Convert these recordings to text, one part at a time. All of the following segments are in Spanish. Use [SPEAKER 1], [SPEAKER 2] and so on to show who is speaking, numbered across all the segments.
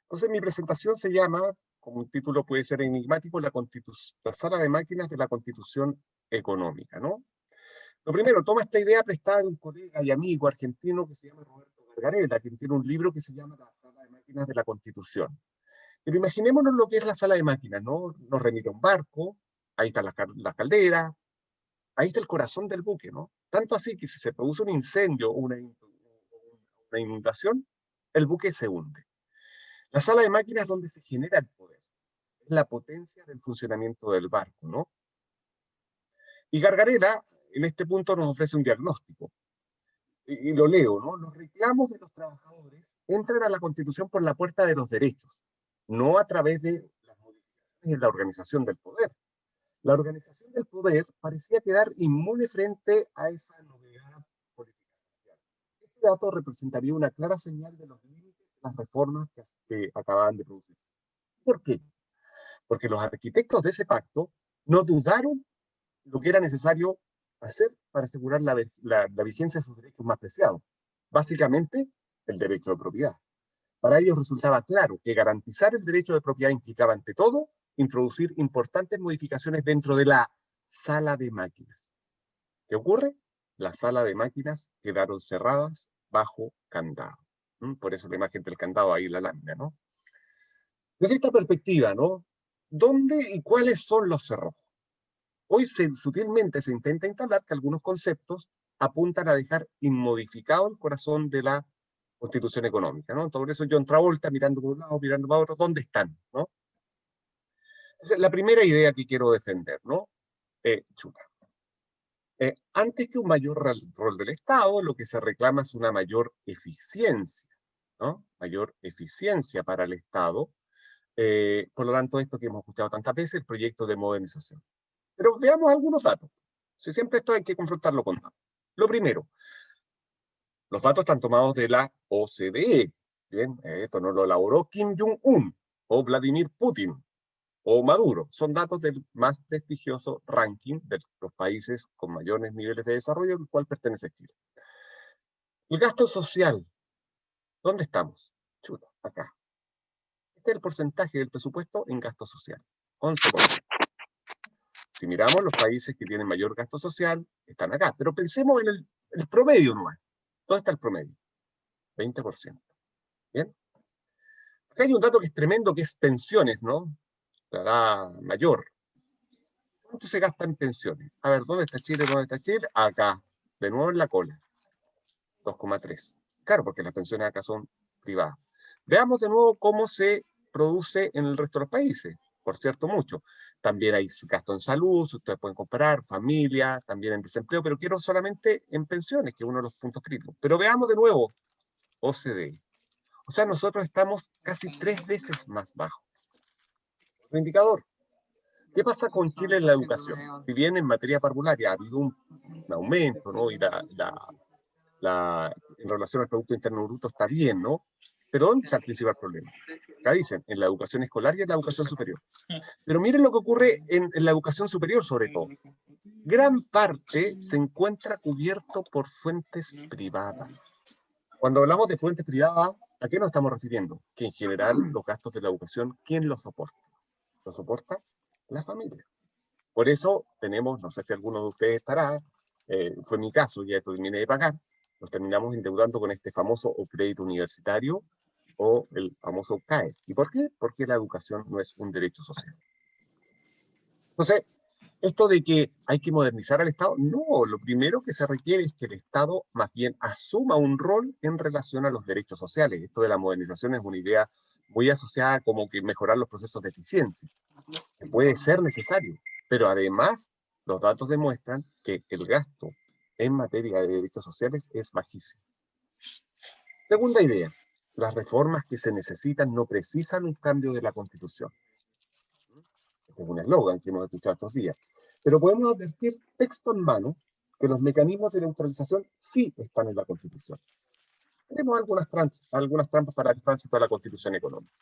[SPEAKER 1] Entonces mi presentación se llama, como un título puede ser enigmático, la sala de máquinas de la Constitución económica, ¿no? Lo primero, toma esta idea prestada de un colega y amigo argentino que se llama Roberto Gargarella, quien tiene un libro que se llama La sala de máquinas de la Constitución. Pero imaginémonos lo que es la sala de máquinas, ¿no? Nos remite a un barco, ahí está la caldera, ahí está el corazón del buque, ¿no? Tanto así que si se produce un incendio o una inundación, el buque se hunde. La sala de máquinas es donde se genera el poder, es la potencia del funcionamiento del barco, ¿no? Y Gargarella, en este punto, nos ofrece un diagnóstico. Y lo leo, ¿no? Los reclamos de los trabajadores entran a la Constitución por la puerta de los derechos, no a través de las modificaciones en la organización del poder. La organización del poder parecía quedar inmune frente a esa novedad política social. Este dato representaría una clara señal de los límites de las reformas que acababan de producirse. ¿Por qué? Porque los arquitectos de ese pacto no dudaron lo que era necesario hacer para asegurar la vigencia de sus derechos más preciados. Básicamente, el derecho de propiedad. Para ellos resultaba claro que garantizar el derecho de propiedad implicaba, ante todo, introducir importantes modificaciones dentro de la sala de máquinas. ¿Qué ocurre? Las salas de máquinas quedaron cerradas bajo candado. Por eso la imagen del candado ahí en la lámina, ¿no? Desde esta perspectiva, ¿no? ¿Dónde y cuáles son los cerrojos? Hoy sutilmente se intenta instalar que algunos conceptos apuntan a dejar inmodificado el corazón de la Constitución económica, ¿no? Por eso John Travolta mirando por un lado, mirando para otro, ¿dónde están? ¿No? Entonces, la primera idea que quiero defender, ¿no? Antes que un mayor rol del Estado, lo que se reclama es una mayor eficiencia, ¿no? Mayor eficiencia para el Estado. Por lo tanto, esto que hemos escuchado tantas veces, el proyecto de modernización. Pero veamos algunos datos. Si siempre esto hay que confrontarlo con datos. Lo primero, los datos están tomados de la OCDE. Bien, esto no lo elaboró Kim Jong-un o Vladimir Putin o Maduro. Son datos del más prestigioso ranking de los países con mayores niveles de desarrollo, al cual pertenece Chile. El gasto social, ¿dónde estamos? Chuta, acá. Este es el porcentaje del presupuesto en gasto social, 11%. Si miramos los países que tienen mayor gasto social, están acá. Pero pensemos en el promedio nomás. ¿Dónde está el promedio? 20%. ¿Bien? Acá hay un dato que es tremendo, que es pensiones, ¿no? La edad mayor. ¿Cuánto se gasta en pensiones? A ver, ¿dónde está Chile? ¿Dónde está Chile? Acá. De nuevo en la cola. 2,3. Claro, porque las pensiones acá son privadas. Veamos de nuevo cómo se produce en el resto de los países. Por cierto, mucho. También hay gasto en salud, ustedes pueden comparar, familia, también en desempleo, pero quiero solamente en pensiones, que es uno de los puntos críticos. Pero veamos de nuevo OCDE. O sea, nosotros estamos casi 3 veces más bajo. Otro indicador. ¿Qué pasa con Chile en la educación? Si bien en materia parvularia ha habido un aumento, ¿no? Y en relación al Producto Interno Bruto está bien, ¿no? Pero ¿dónde está el principal problema? Acá dicen, en la educación escolar y en la educación superior. Pero miren lo que ocurre en la educación superior, sobre todo. Gran parte se encuentra cubierto por fuentes privadas. Cuando hablamos de fuentes privadas, ¿a qué nos estamos refiriendo? Que en general los gastos de la educación, ¿quién los soporta? ¿Los soporta? La familia. Por eso tenemos, no sé si alguno de ustedes estará, fue mi caso, ya terminé de pagar, nos terminamos endeudando con este famoso o crédito universitario o el famoso CAE. ¿Y por qué? Porque la educación no es un derecho social. Entonces, esto de que hay que modernizar al Estado, no, lo primero que se requiere es que el Estado más bien asuma un rol en relación a los derechos sociales. Esto de la modernización es una idea muy asociada como que mejorar los procesos de eficiencia, que puede ser necesario, pero además los datos demuestran que el gasto en materia de derechos sociales es bajísimo. Segunda idea, las reformas que se necesitan no precisan un cambio de la Constitución. Este es un eslogan que hemos escuchado estos días. Pero podemos advertir texto en mano que los mecanismos de neutralización sí están en la Constitución. Tenemos algunas trampas para el tránsito a la Constitución económica.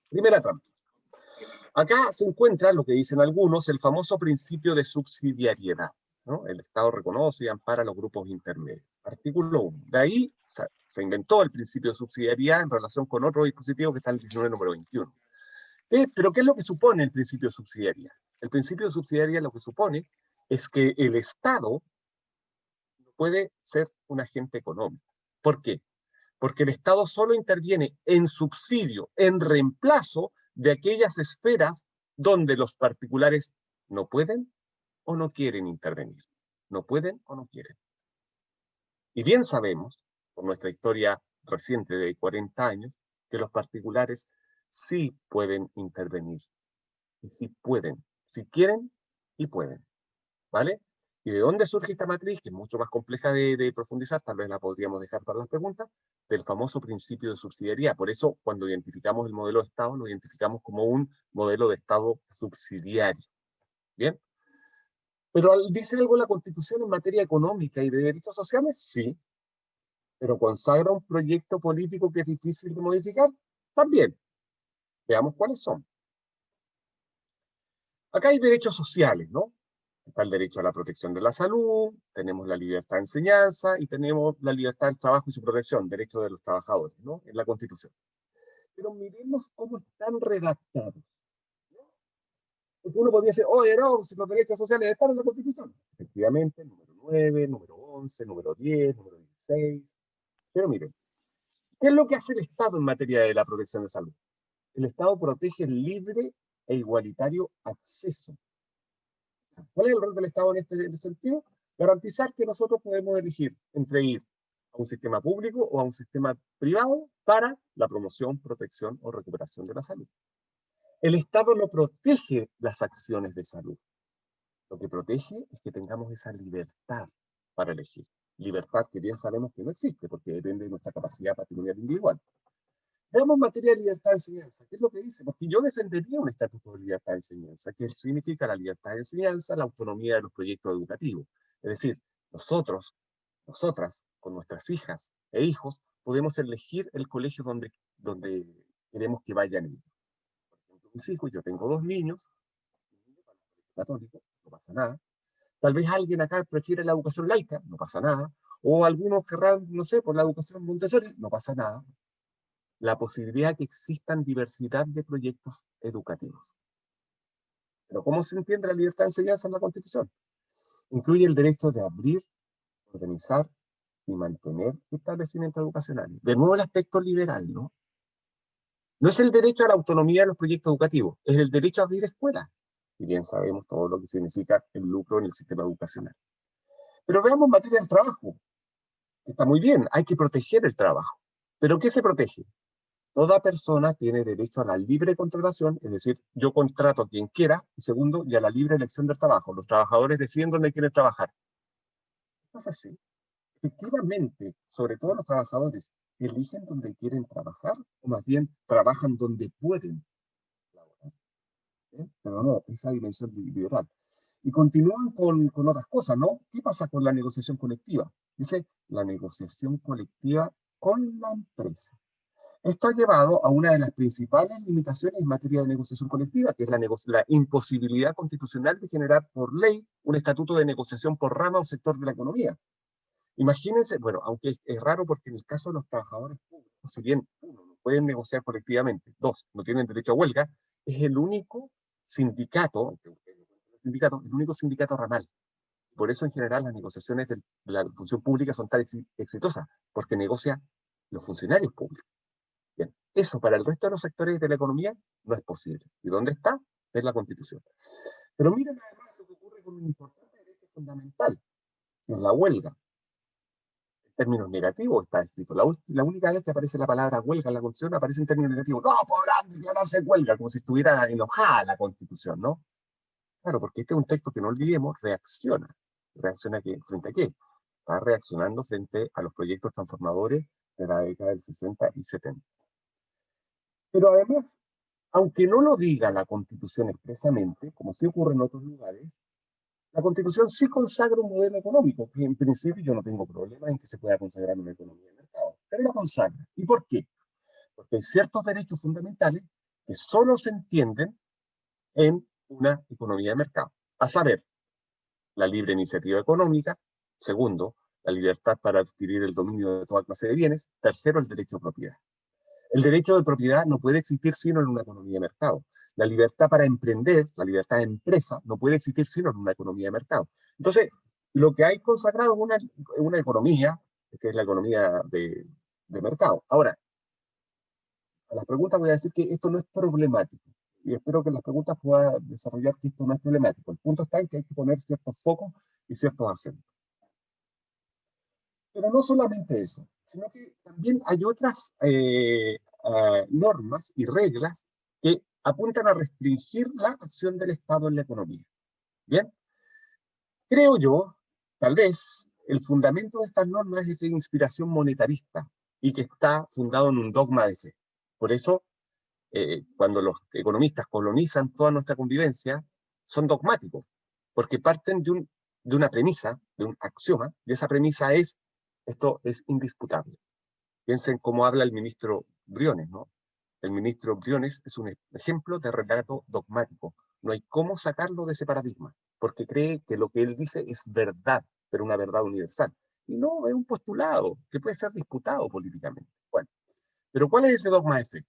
[SPEAKER 1] Primera trampa. Acá se encuentra, lo que dicen algunos, el famoso principio de subsidiariedad, ¿no? El Estado reconoce y ampara a los grupos intermedios. Artículo 1. De ahí se inventó el principio de subsidiariedad en relación con otro dispositivo que está en el 19 número 21. Pero ¿qué es lo que supone el principio de subsidiariedad? El principio de subsidiariedad lo que supone es que el Estado puede ser un agente económico. ¿Por qué? Porque el Estado solo interviene en subsidio, en reemplazo de aquellas esferas donde los particulares no pueden o no quieren intervenir. No pueden o no quieren. Y bien sabemos, por nuestra historia reciente de 40 años, que los particulares sí pueden intervenir. Y sí pueden, si quieren y pueden. ¿Vale? ¿Y de dónde surge esta matriz? Que es mucho más compleja de profundizar, tal vez la podríamos dejar para las preguntas, del famoso principio de subsidiariedad. Por eso, cuando identificamos el modelo de Estado, lo identificamos como un modelo de Estado subsidiario. ¿Bien? ¿Pero dice algo la Constitución en materia económica y de derechos sociales? Sí. ¿Pero consagra un proyecto político que es difícil de modificar? También. Veamos cuáles son. Acá hay derechos sociales, ¿no? Está el derecho a la protección de la salud, tenemos la libertad de enseñanza y tenemos la libertad del trabajo y su protección, derechos de los trabajadores, ¿no? En la Constitución. Pero miremos cómo están redactados, ¿no? Porque uno podría decir, oye, no, si los derechos sociales están en la Constitución. Efectivamente, número 9, número 11, número 10, número 16. Pero miren, ¿qué es lo que hace el Estado en materia de la protección de salud? El Estado protege el libre e igualitario acceso. ¿Cuál es el rol del Estado en este sentido? Garantizar que nosotros podemos elegir entre ir a un sistema público o a un sistema privado para la promoción, protección o recuperación de la salud. El Estado no protege las acciones de salud. Lo que protege es que tengamos esa libertad para elegir. Libertad que bien sabemos que no existe porque depende de nuestra capacidad patrimonial individual. Veamos materia de libertad de enseñanza. ¿Qué es lo que dice? Porque yo defendería un estatuto de libertad de enseñanza, que significa la libertad de enseñanza, la autonomía de los proyectos educativos. Es decir, nosotras, con nuestras hijas e hijos, podemos elegir el colegio donde queremos que vayan ellos. Por ejemplo, mis hijos, yo tengo 2 niños, católicos, no pasa nada. Tal vez alguien acá prefiere la educación laica, no pasa nada. O algunos querrán, no sé, por la educación Montessori, no pasa nada. La posibilidad de que existan diversidad de proyectos educativos. Pero ¿cómo se entiende la libertad de enseñanza en la Constitución? Incluye el derecho de abrir, organizar y mantener establecimientos educacionales. De nuevo el aspecto liberal, ¿no? No es el derecho a la autonomía de los proyectos educativos, es el derecho a abrir escuelas. Y bien sabemos todo lo que significa el lucro en el sistema educacional. Pero veamos materia del trabajo. Está muy bien, hay que proteger el trabajo. ¿Pero qué se protege? Toda persona tiene derecho a la libre contratación, es decir, yo contrato a quien quiera, y segundo, y a la libre elección del trabajo. Los trabajadores deciden dónde quieren trabajar. No es así. Efectivamente, sobre todo los trabajadores, eligen dónde quieren trabajar, o más bien trabajan donde pueden trabajar. Pero no, esa dimensión liberal. Y continúan con otras cosas, ¿no? ¿Qué pasa con la negociación colectiva? Dice, la negociación colectiva con la empresa. Esto ha llevado a una de las principales limitaciones en materia de negociación colectiva, que es la imposibilidad constitucional de generar por ley un estatuto de negociación por rama o sector de la economía. Imagínense, bueno, aunque es raro porque en el caso de los trabajadores públicos, si bien uno, no pueden negociar colectivamente, dos, no tienen derecho a huelga, es el único sindicato, el único sindicato ramal. Por eso en general las negociaciones de la función pública son tan exitosas, porque negocia los funcionarios públicos. Bien, eso para el resto de los sectores de la economía no es posible. ¿Y dónde está? Es la Constitución. Pero miren además lo que ocurre con un importante derecho fundamental, que es la huelga. En términos negativos está escrito. La única vez que aparece la palabra huelga en la Constitución aparece en términos negativos. No podrán declararse huelga, como si estuviera enojada la Constitución, ¿no? Claro, porque este es un texto que no olvidemos, reacciona. ¿Reacciona frente a qué? Está reaccionando frente a los proyectos transformadores de la década del 60 y 70. Pero además, aunque no lo diga la Constitución expresamente, como sí ocurre en otros lugares, la Constitución sí consagra un modelo económico, que en principio yo no tengo problema en que se pueda consagrar una economía de mercado, pero la consagra. ¿Y por qué? Porque hay ciertos derechos fundamentales que solo se entienden en una economía de mercado, a saber, la libre iniciativa económica, segundo, la libertad para adquirir el dominio de toda clase de bienes. Tercero, el derecho de propiedad. El derecho de propiedad no puede existir sino en una economía de mercado. La libertad para emprender, la libertad de empresa, no puede existir sino en una economía de mercado. Entonces, lo que hay consagrado es una economía, que es la economía de mercado. Ahora, a las preguntas voy a decir que esto no es problemático. Y espero que las preguntas puedan desarrollar que esto no es problemático. El punto está en que hay que poner ciertos focos y ciertos acentos. Pero no solamente eso, sino que también hay otras normas y reglas que apuntan a restringir la acción del Estado en la economía. Bien, creo yo, tal vez, el fundamento de estas normas es de inspiración monetarista y que está fundado en un dogma de fe. Por eso, cuando los economistas colonizan toda nuestra convivencia, son dogmáticos, porque parten de una premisa, de un axioma, y esa premisa es: esto es indisputable. Piensen cómo habla el ministro Briones, ¿no? El ministro Briones es un ejemplo de relato dogmático. No hay cómo sacarlo de ese paradigma, porque cree que lo que él dice es verdad, pero una verdad universal. Y no es un postulado que puede ser disputado políticamente. Bueno, pero ¿cuál es ese dogma de fe?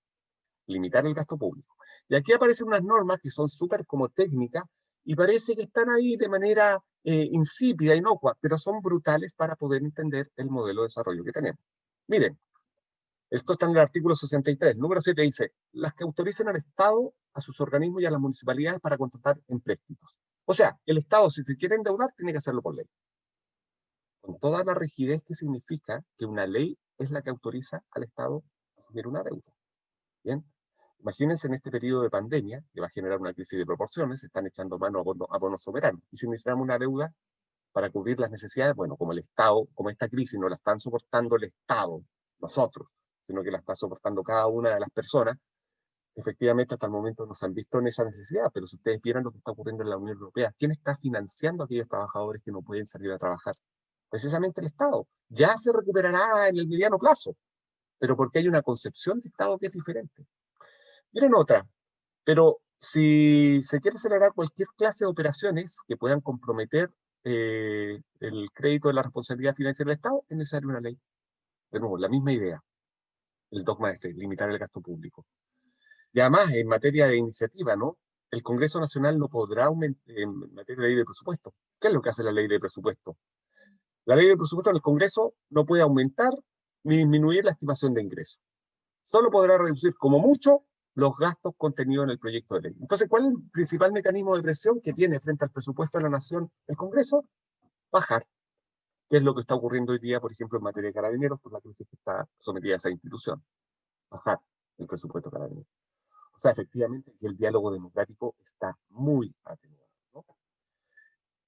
[SPEAKER 1] Limitar el gasto público. Y aquí aparecen unas normas que son súper como técnicas y parece que están ahí de manera insípida, inocua, pero son brutales para poder entender el modelo de desarrollo que tenemos. Miren, esto está en el artículo 63. Número 7 dice: las que autoricen al Estado, a sus organismos y a las municipalidades para contratar empréstitos. O sea, el Estado, si se quiere endeudar, tiene que hacerlo por ley. Con toda la rigidez que significa que una ley es la que autoriza al Estado a asumir una deuda. Bien, imagínense en este periodo de pandemia, que va a generar una crisis de proporciones, se están echando mano a bonos soberanos. Y si necesitamos una deuda para cubrir las necesidades, bueno, como el Estado, como esta crisis no la están soportando el Estado, nosotros, sino que la está soportando cada una de las personas, efectivamente hasta el momento no se han visto en esa necesidad, pero si ustedes vieran lo que está ocurriendo en la Unión Europea, ¿quién está financiando a aquellos trabajadores que no pueden salir a trabajar? Precisamente el Estado. Ya se recuperará en el mediano plazo, pero porque hay una concepción de Estado que es diferente. Miren otra, pero si se quiere acelerar cualquier clase de operaciones que puedan comprometer el crédito de la responsabilidad financiera del Estado, es necesaria una ley. De nuevo, la misma idea, el dogma de fe, limitar el gasto público. Y además, en materia de iniciativa, ¿no? El Congreso Nacional no podrá aumentar, en materia de ley de presupuesto. ¿Qué es lo que hace la ley de presupuesto? La ley de presupuesto en el Congreso no puede aumentar ni disminuir la estimación de ingresos. Solo podrá reducir como mucho los gastos contenidos en el proyecto de ley. Entonces, ¿cuál es el principal mecanismo de presión que tiene frente al presupuesto de la Nación el Congreso? Bajar, que es lo que está ocurriendo hoy día, por ejemplo, en materia de carabineros, por la crisis que está sometida a esa institución. Bajar el presupuesto de carabineros. O sea, efectivamente, que el diálogo democrático está muy atenuado, ¿no?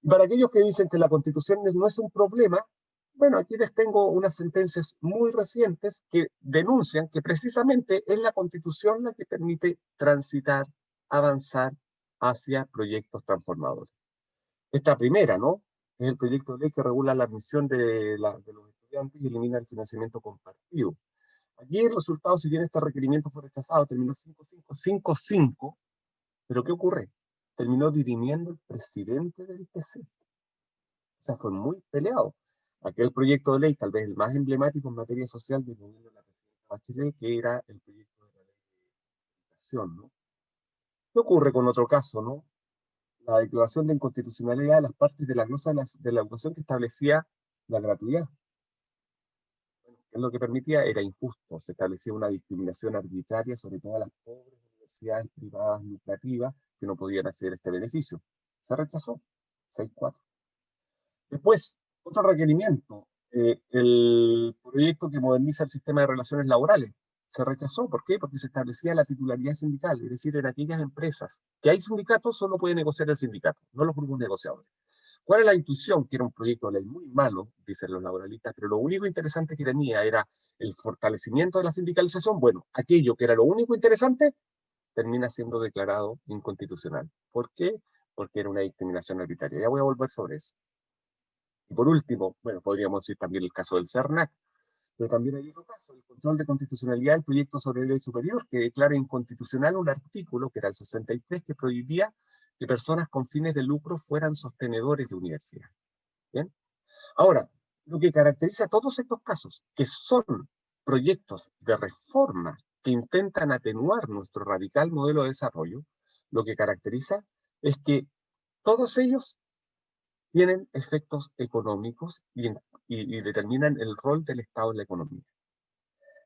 [SPEAKER 1] Y para aquellos que dicen que la Constitución no es un problema, bueno, aquí les tengo unas sentencias muy recientes que denuncian que precisamente es la Constitución la que permite transitar, avanzar hacia proyectos transformadores. Esta primera, ¿no? Es el proyecto de ley que regula la admisión de los estudiantes y elimina el financiamiento compartido. Allí el resultado, si bien este requerimiento fue rechazado, terminó 5-5, pero ¿qué ocurre? Terminó dirimiendo el presidente del TC. O sea, fue muy peleado. Aquel proyecto de ley, tal vez el más emblemático en materia social del gobierno de la presidenta Bachelet, que era el proyecto de la ley de educación, ¿no? ¿Qué ocurre con otro caso, no? La declaración de inconstitucionalidad de las partes de la glosa de la educación que establecía la gratuidad. Bueno, ¿qué es lo que permitía? Era injusto. Se establecía una discriminación arbitraria sobre todas las pobres universidades privadas lucrativas que no podían acceder a este beneficio. Se rechazó. 6-4. Después, otro requerimiento, el proyecto que moderniza el sistema de relaciones laborales. Se rechazó. ¿Por qué? Porque se establecía la titularidad sindical, es decir, en aquellas empresas que hay sindicatos, solo puede negociar el sindicato, no los grupos negociadores. ¿Cuál es la intuición? Que era un proyecto de ley muy malo, dicen los laboralistas, pero lo único interesante que tenía era el fortalecimiento de la sindicalización. Bueno, aquello que era lo único interesante termina siendo declarado inconstitucional. ¿Por qué? Porque era una discriminación arbitraria. Ya voy a volver sobre eso. Y por último, bueno, podríamos decir también el caso del CERNAC, pero también hay otro caso, el control de constitucionalidad del proyecto sobre ley superior, que declara inconstitucional un artículo, que era el 63, que prohibía que personas con fines de lucro fueran sostenedores de universidad. ¿Bien? Ahora, Lo que caracteriza todos estos casos, que son proyectos de reforma que intentan atenuar nuestro radical modelo de desarrollo, lo que caracteriza es que todos ellos tienen efectos económicos y determinan el rol del Estado en la economía.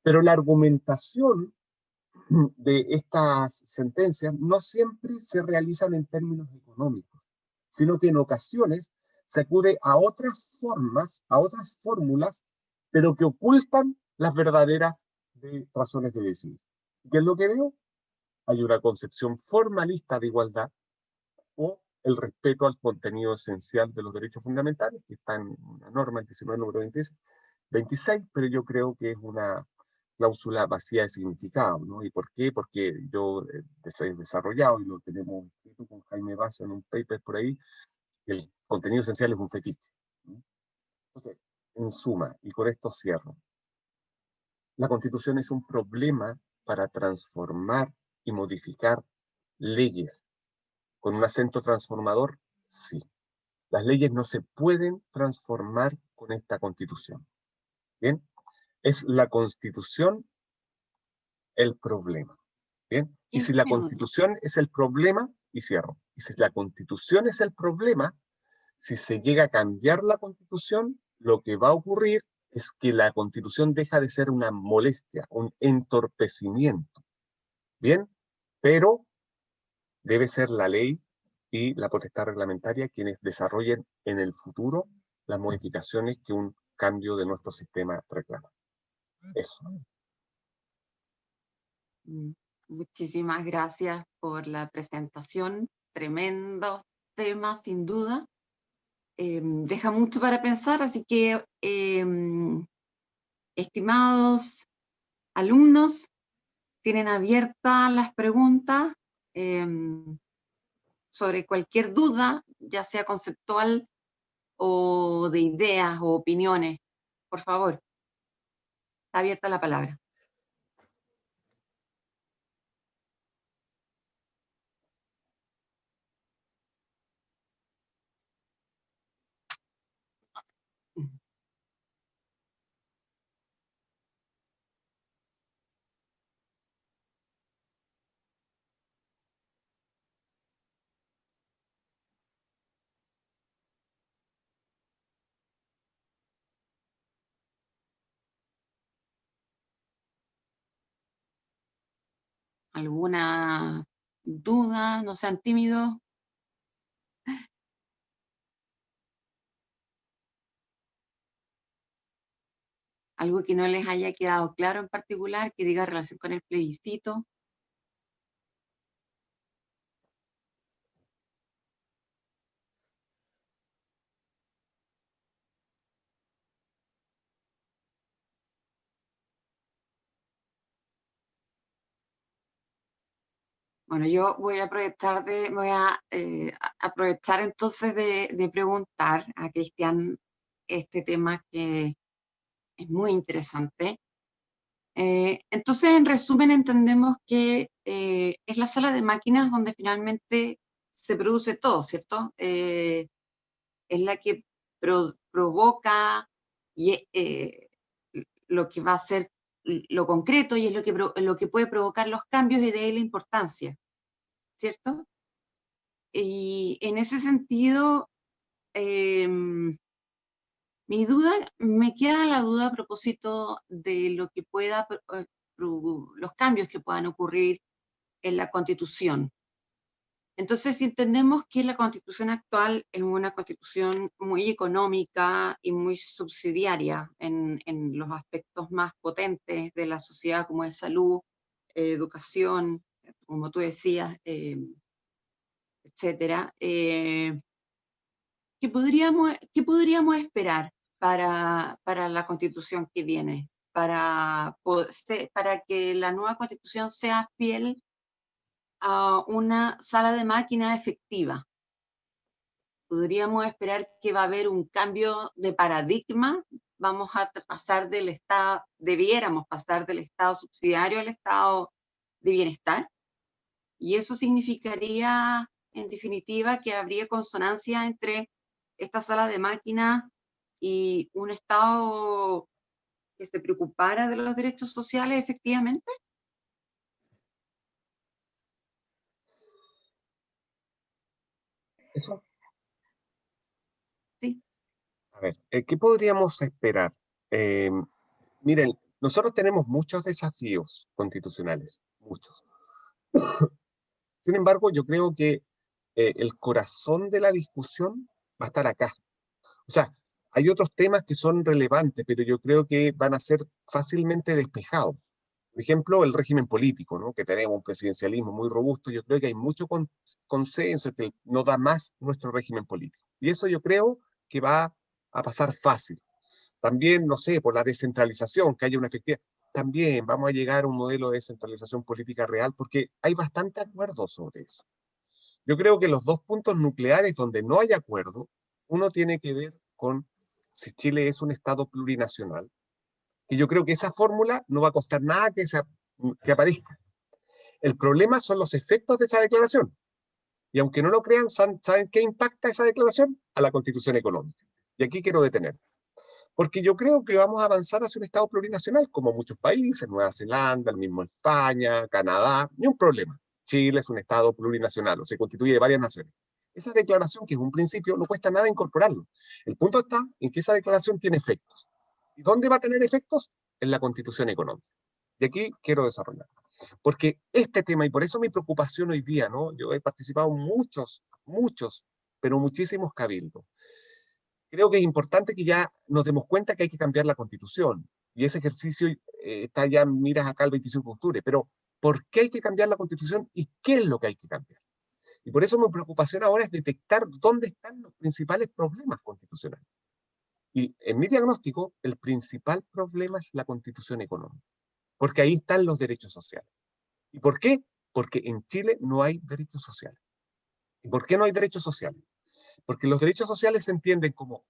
[SPEAKER 1] Pero la argumentación de estas sentencias no siempre se realizan en términos económicos, sino que en ocasiones se acude a otras formas, a otras fórmulas, pero que ocultan las verdaderas razones de decidir. ¿Qué es lo que veo? Hay una concepción formalista de igualdad o el respeto al contenido esencial de los derechos fundamentales, que está en una norma, el 19 número 26, pero yo creo que es una cláusula vacía de significado, ¿no? ¿Y por qué? Porque yo soy desarrollado y lo tenemos escrito con Jaime Baza en un paper por ahí, que el contenido esencial es un fetiche, ¿no? Entonces, en suma, y con esto cierro, la Constitución es un problema para transformar y modificar leyes. ¿Con un acento transformador? Sí. Las leyes no se pueden transformar con esta Constitución. ¿Bien? Es la Constitución el problema. ¿Bien? Y si
[SPEAKER 2] 15
[SPEAKER 1] la
[SPEAKER 2] minutos.
[SPEAKER 1] Constitución es el problema, y cierro, y si la Constitución es el problema, si se llega a cambiar la Constitución, lo que va a ocurrir es que la Constitución deja de ser una molestia, un entorpecimiento. ¿Bien? Pero debe ser la ley y la potestad reglamentaria quienes desarrollen en el futuro las modificaciones que un cambio de nuestro sistema reclama. Eso.
[SPEAKER 2] Muchísimas gracias por la presentación. Tremendo tema, sin duda. Deja mucho para pensar, así que, estimados alumnos, tienen abiertas las preguntas sobre cualquier duda, ya sea conceptual o de ideas o opiniones. Por favor, está abierta la palabra. ¿Alguna duda? No sean tímidos. Algo que no les haya quedado claro en particular, que diga relación con el plebiscito. Bueno, yo voy a aprovechar entonces de preguntar a Cristian este tema que es muy interesante. Entonces, en resumen, entendemos que es la sala de máquinas donde finalmente se produce todo, ¿cierto? Es la que provoca y, lo que va a ser lo concreto y es lo que puede provocar los cambios y de ahí la importancia, ¿cierto? Y en ese sentido, me queda la duda a propósito de lo que los cambios que puedan ocurrir en la Constitución. Entonces, si entendemos que la Constitución actual es una Constitución muy económica y muy subsidiaria en los aspectos más potentes de la sociedad, como es salud, educación, como tú decías, etcétera, ¿qué podríamos esperar para la Constitución que viene? Para que la nueva Constitución sea fiel a una sala de máquina efectiva. Podríamos esperar que va a haber un cambio de paradigma, vamos a pasar del Estado, debiéramos pasar del Estado subsidiario al Estado de bienestar, y eso significaría, en definitiva, que habría consonancia entre esta sala de máquinas y un Estado que se preocupara de los derechos sociales efectivamente?
[SPEAKER 1] Eso.
[SPEAKER 2] Sí.
[SPEAKER 1] A ver, ¿qué podríamos esperar? Eh, Miren, nosotros tenemos muchos desafíos constitucionales, muchos. Sin embargo, yo creo que el corazón de la discusión va a estar acá. O sea, hay otros temas que son relevantes, pero yo creo que van a ser fácilmente despejados. Por ejemplo, el régimen político, ¿no? Que tenemos un presidencialismo muy robusto. Yo creo que hay mucho consenso que no da más nuestro régimen político. Y eso yo creo que va a pasar fácil. También, no sé, por la descentralización, que haya una efectividad. También vamos a llegar a un modelo de descentralización política real porque hay bastante acuerdo sobre eso. Yo creo que los dos puntos nucleares donde no hay acuerdo, uno tiene que ver con si Chile es un Estado plurinacional, y yo creo que esa fórmula no va a costar nada que aparezca. El problema son los efectos de esa declaración. Y aunque no lo crean, ¿saben qué impacta esa declaración? A la Constitución económica. Y aquí quiero detener. Porque yo creo que vamos a avanzar hacia un Estado plurinacional, como muchos países, Nueva Zelanda, el mismo España, Canadá, ni un problema. Chile es un Estado plurinacional, o se constituye de varias naciones. Esa declaración, que es un principio, no cuesta nada incorporarlo. El punto está en que esa declaración tiene efectos. ¿Y dónde va a tener efectos? En la Constitución económica. Y aquí quiero desarrollar. Porque este tema, y por eso mi preocupación hoy día, ¿no? Yo he participado en muchos, pero muchísimos cabildos. Creo que es importante que ya nos demos cuenta que hay que cambiar la Constitución. Y ese ejercicio está ya, miras acá el 25 de octubre. Pero, ¿por qué hay que cambiar la Constitución y qué es lo que hay que cambiar? Y por eso mi preocupación ahora es detectar dónde están los principales problemas constitucionales. Y en mi diagnóstico, el principal problema es la Constitución económica, porque ahí están los derechos sociales. ¿Y por qué? Porque en Chile no hay derechos sociales. ¿Y por qué no hay derechos sociales? Porque los derechos sociales se entienden como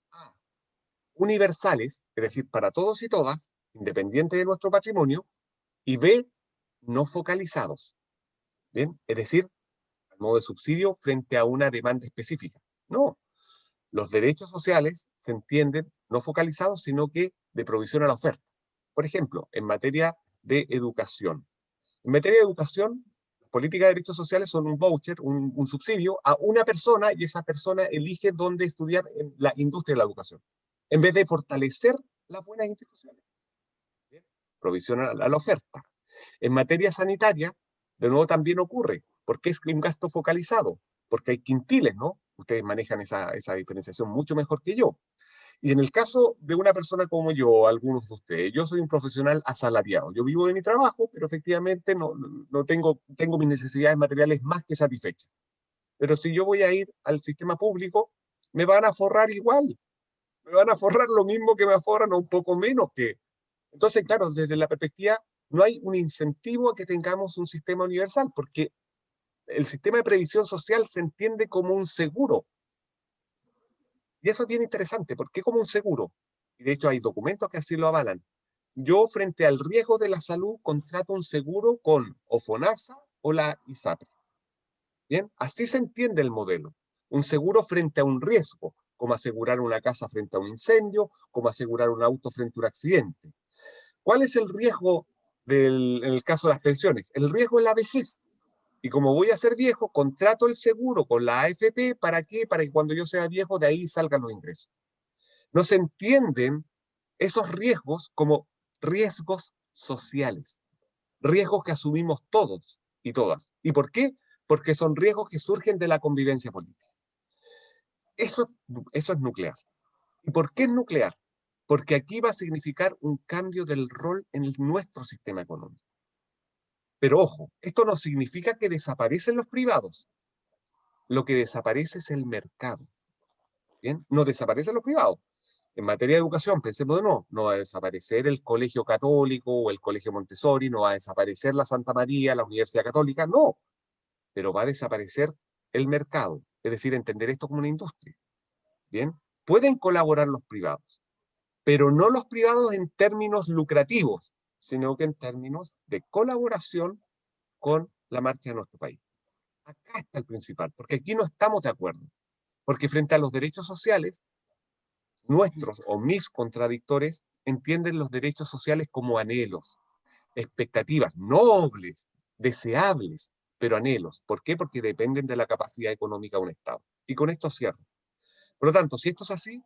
[SPEAKER 1] universales, es decir, para todos y todas, independiente de nuestro patrimonio, y B, no focalizados, ¿bien? Es decir, al modo de subsidio frente a una demanda específica. No, los derechos sociales se entienden no focalizados, sino que de provisión a la oferta. Por ejemplo, en materia de educación. En materia de educación, las políticas de derechos sociales son un voucher, un subsidio a una persona y esa persona elige dónde estudiar en la industria de la educación, en vez de fortalecer las buenas instituciones. ¿Bien? Provisión a la oferta. En materia sanitaria, de nuevo también ocurre, porque es un gasto focalizado, porque hay quintiles, ¿no? Ustedes manejan esa diferenciación mucho mejor que yo. Y en el caso de una persona como yo, algunos de ustedes, yo soy un profesional asalariado. Yo vivo de mi trabajo, pero efectivamente no tengo mis necesidades materiales más que satisfechas. Pero si yo voy a ir al sistema público, me van a forrar igual. Me van a forrar lo mismo que me aforran o un poco menos que. Entonces, claro, desde la perspectiva, no hay un incentivo a que tengamos un sistema universal, porque el sistema de previsión social se entiende como un seguro. Y eso es bien interesante. ¿Por qué como un seguro? Y de hecho hay documentos que así lo avalan. Yo, frente al riesgo de la salud, contrato un seguro con o FONASA o la ISAPRE. Bien, así se entiende el modelo. Un seguro frente a un riesgo, como asegurar una casa frente a un incendio, como asegurar un auto frente a un accidente. ¿Cuál es el riesgo en el caso de las pensiones? El riesgo es la vejez. Y como voy a ser viejo, contrato el seguro con la AFP. ¿Para qué? Para que cuando yo sea viejo, de ahí salgan los ingresos. No se entienden esos riesgos como riesgos sociales, riesgos que asumimos todos y todas. ¿Y por qué? Porque son riesgos que surgen de la convivencia política. Eso, eso es nuclear. ¿Y por qué es nuclear? Porque aquí va a significar un cambio del rol en nuestro sistema económico. Pero ojo, esto no significa que desaparecen los privados. Lo que desaparece es el mercado. ¿Bien? No desaparecen los privados. En materia de educación, pensemos de nuevo, no va a desaparecer el colegio católico o el colegio Montessori, no va a desaparecer la Santa María, la Universidad Católica, no, pero va a desaparecer el mercado, es decir, entender esto como una industria. Bien, pueden colaborar los privados, pero no los privados en términos lucrativos, sino que en términos de colaboración con la marcha de nuestro país. Acá está el principal, porque aquí no estamos de acuerdo, porque frente a los derechos sociales, Nuestros o mis contradictores entienden los derechos sociales como anhelos, expectativas nobles, deseables, pero anhelos. ¿Por qué? Porque dependen de la capacidad económica de un Estado. Y con esto cierro. Por lo tanto, si esto es así,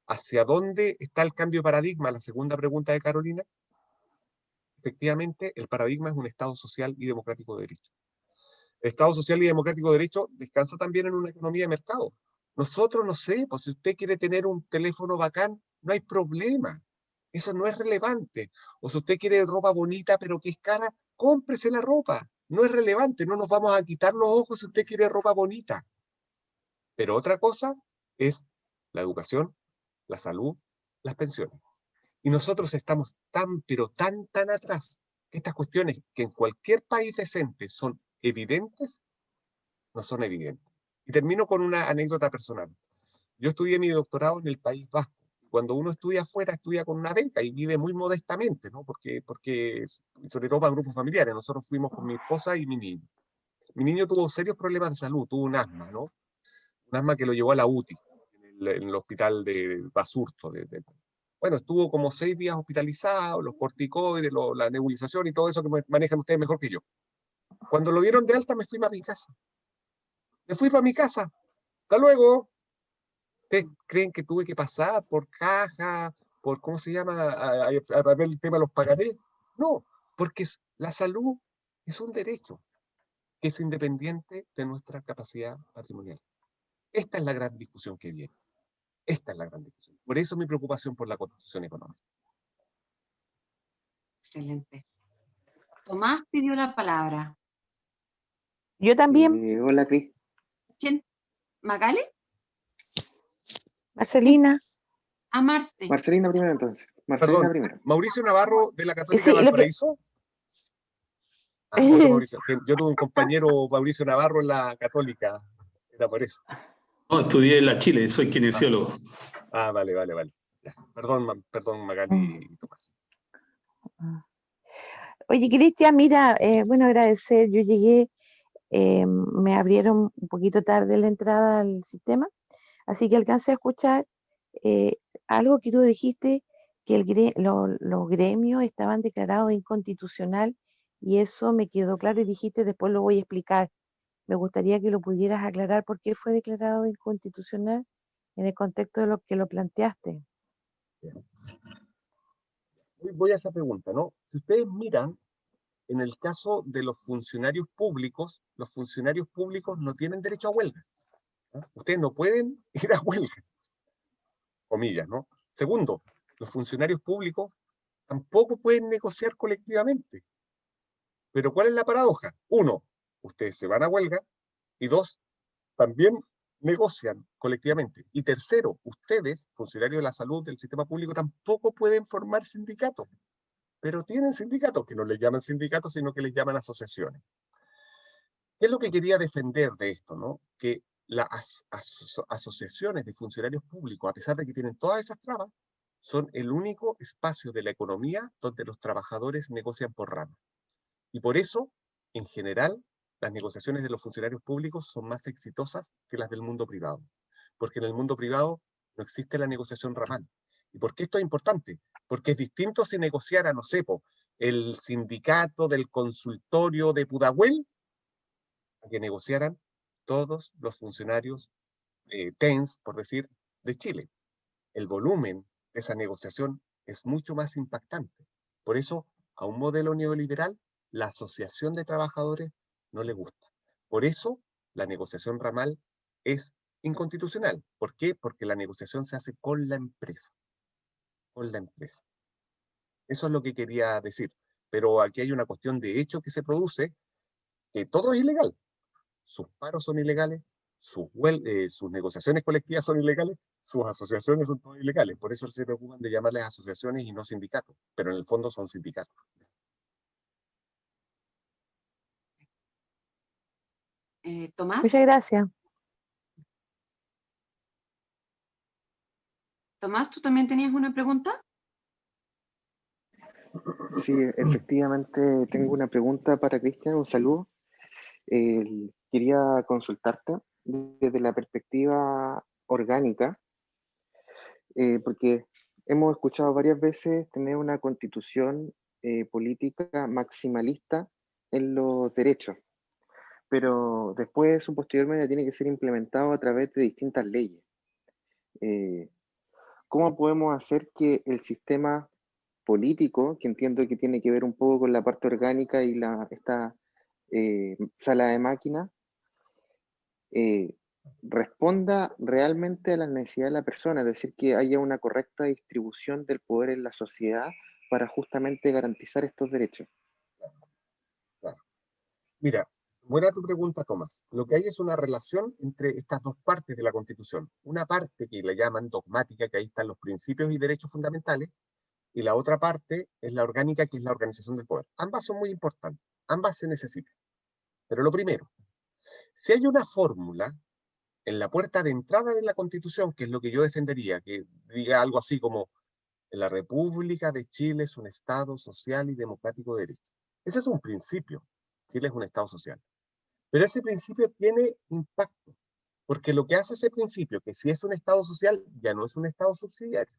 [SPEAKER 1] ¿hacia dónde está el cambio de paradigma? La segunda pregunta de Carolina. Efectivamente, el paradigma es un Estado social y democrático de derecho. El Estado social y democrático de derecho descansa también en una economía de mercado. Nosotros, no sé, pues si usted quiere tener un teléfono bacán, no hay problema. Eso no es relevante. O si usted quiere ropa bonita, pero que es cara, cómprese la ropa. No es relevante, no nos vamos a quitar los ojos si usted quiere ropa bonita. Pero otra cosa es la educación, la salud, las pensiones. Y nosotros estamos tan, pero tan atrás, que estas cuestiones que en cualquier país decente son evidentes, no son evidentes. Y termino con una anécdota personal. Yo estudié mi doctorado en el País Vasco. Cuando uno estudia afuera, estudia con una beca y vive muy modestamente, ¿no? Porque sobre todo para grupos familiares. Nosotros fuimos con mi esposa y mi niño. Mi niño tuvo serios problemas de salud, tuvo un asma, ¿no? Un asma que lo llevó a la UTI, en el hospital de Basurto. Bueno, estuvo como 6 días hospitalizado, los corticoides, la nebulización y todo eso que manejan ustedes mejor que yo. Cuando lo dieron de alta, me fui para mi casa. Me fui para mi casa. Hasta luego. ¿Ustedes creen que tuve que pasar por caja, por, ¿cómo se llama?, a ver el tema de los pagarés? No, porque la salud es un derecho que es independiente de nuestra capacidad patrimonial. Esta es la gran discusión que viene. Esta es la gran discusión. Por eso mi preocupación por la constitución económica.
[SPEAKER 2] Excelente. Tomás pidió la palabra.
[SPEAKER 3] Yo también.
[SPEAKER 4] Hola, Cris.
[SPEAKER 2] ¿Quién? ¿Magali?
[SPEAKER 3] Marcelina.
[SPEAKER 2] A Marce.
[SPEAKER 4] Marcelina primero, entonces. Marcelina
[SPEAKER 1] Perdón,
[SPEAKER 4] primero.
[SPEAKER 1] Mauricio Navarro de la Católica
[SPEAKER 3] Sí,
[SPEAKER 1] de Valparaíso. Otro Mauricio. Yo tuve un compañero Mauricio Navarro en la Católica. Era por eso.
[SPEAKER 5] No, estudié en la Chile, soy kinesiólogo.
[SPEAKER 1] Vale. Ya. Perdón, Magali y Tomás.
[SPEAKER 3] Oye, Cristian, mira, bueno, agradecer, yo llegué, me abrieron un poquito tarde la entrada al sistema, así que alcancé a escuchar algo que tú dijiste, que los gremios estaban declarados inconstitucional, y eso me quedó claro y dijiste, después lo voy a explicar. Me gustaría que lo pudieras aclarar por qué fue declarado inconstitucional en el contexto de lo que lo planteaste.
[SPEAKER 1] Voy a esa pregunta, ¿no? Si ustedes miran, en el caso de los funcionarios públicos no tienen derecho a huelga, ¿no? Ustedes no pueden ir a huelga, comillas, ¿no? Segundo, los funcionarios públicos tampoco pueden negociar colectivamente. Pero ¿cuál es la paradoja? Uno, ustedes se van a huelga, y dos, también negocian colectivamente. Y tercero, ustedes, funcionarios de la salud del sistema público, tampoco pueden formar sindicatos, pero tienen sindicatos que no les llaman sindicatos, sino que les llaman asociaciones. ¿Qué es lo que quería defender de esto, no? Que las asociaciones de funcionarios públicos, a pesar de que tienen todas esas trabas, son el único espacio de la economía donde los trabajadores negocian por rama. Y por eso, en general, las negociaciones de los funcionarios públicos son más exitosas que las del mundo privado. Porque en el mundo privado no existe la negociación ramal. ¿Y por qué esto es importante? Porque es distinto si negociara, no sé, el sindicato del consultorio de Pudahuel, a que negociaran todos los funcionarios TENS, por decir, de Chile. El volumen de esa negociación es mucho más impactante. Por eso, a un modelo neoliberal, la asociación de trabajadores no le gusta. Por eso, la negociación ramal es inconstitucional. ¿Por qué? Porque la negociación se hace con la empresa. Con la empresa. Eso es lo que quería decir. Pero aquí hay una cuestión de hecho que se produce, que todo es ilegal. Sus paros son ilegales, sus negociaciones colectivas son ilegales, sus asociaciones son todas ilegales. Por eso se preocupan de llamarles asociaciones y no sindicatos, pero en el fondo son sindicatos.
[SPEAKER 2] Tomás.
[SPEAKER 3] Muchas gracias.
[SPEAKER 2] Tomás, ¿tú también tenías una pregunta?
[SPEAKER 4] Sí, efectivamente tengo una pregunta para Cristian, un saludo. Quería consultarte desde la perspectiva orgánica. porque hemos escuchado varias veces tener una constitución política maximalista en los derechos, pero después, su posteriormente, tiene que ser implementado a través de distintas leyes. ¿Cómo podemos hacer que el sistema político, que entiendo que tiene que ver un poco con la parte orgánica y esta sala de máquinas, responda realmente a las necesidades de la persona, es decir, que haya una correcta distribución del poder en la sociedad para justamente garantizar estos derechos?
[SPEAKER 1] Claro. Mira, buena tu pregunta, Tomás. Lo que hay es una relación entre estas dos partes de la Constitución. Una parte que le llaman dogmática, que ahí están los principios y derechos fundamentales, y la otra parte es la orgánica, que es la organización del poder. Ambas son muy importantes, ambas se necesitan. Pero lo primero, si hay una fórmula en la puerta de entrada de la Constitución, que es lo que yo defendería, que diga algo así como: la República de Chile es un Estado social y democrático de derecho. Ese es un principio. Chile es un Estado social. Pero ese principio tiene impacto, porque lo que hace ese principio, que si es un Estado social, ya no es un Estado subsidiario.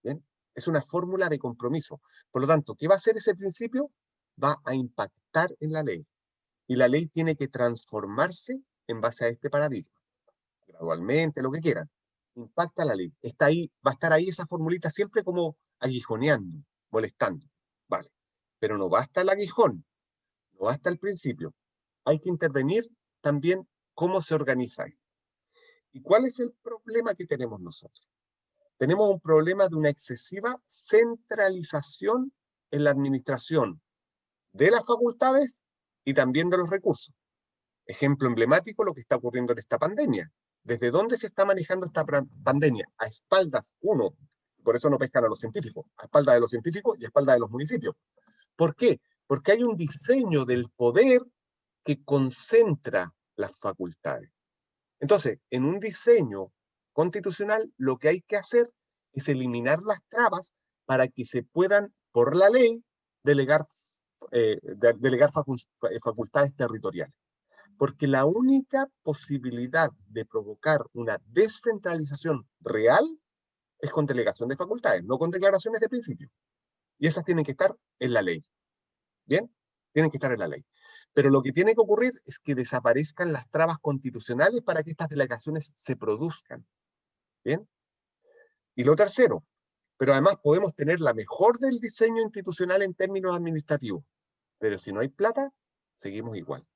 [SPEAKER 1] ¿Bien? Es una fórmula de compromiso. Por lo tanto, ¿qué va a hacer ese principio? Va a impactar en la ley. Y la ley tiene que transformarse en base a este paradigma. Gradualmente, lo que quieran. Impacta la ley. Está ahí, va a estar ahí esa formulita siempre como aguijoneando, molestando. Vale. Pero no basta el aguijón, no basta el principio. Hay que intervenir también cómo se organiza esto. ¿Y cuál es el problema que tenemos nosotros? Tenemos un problema de una excesiva centralización en la administración de las facultades y también de los recursos. Ejemplo emblemático, lo que está ocurriendo en esta pandemia. ¿Desde dónde se está manejando esta pandemia? A espaldas, uno, por eso no pescan a los científicos, a espaldas de los científicos y a espaldas de los municipios. ¿Por qué? Porque hay un diseño del poder que concentra las facultades. Entonces, en un diseño constitucional, lo que hay que hacer es eliminar las trabas para que se puedan, por la ley, delegar facultades territoriales. Porque la única posibilidad de provocar una descentralización real es con delegación de facultades, no con declaraciones de principio. Y esas tienen que estar en la ley. ¿Bien? Tienen que estar en la ley. Pero lo que tiene que ocurrir es que desaparezcan las trabas constitucionales para que estas delegaciones se produzcan. ¿Bien? Y lo tercero, pero además podemos tener la mejor del diseño institucional en términos administrativos, pero si no hay plata, seguimos igual.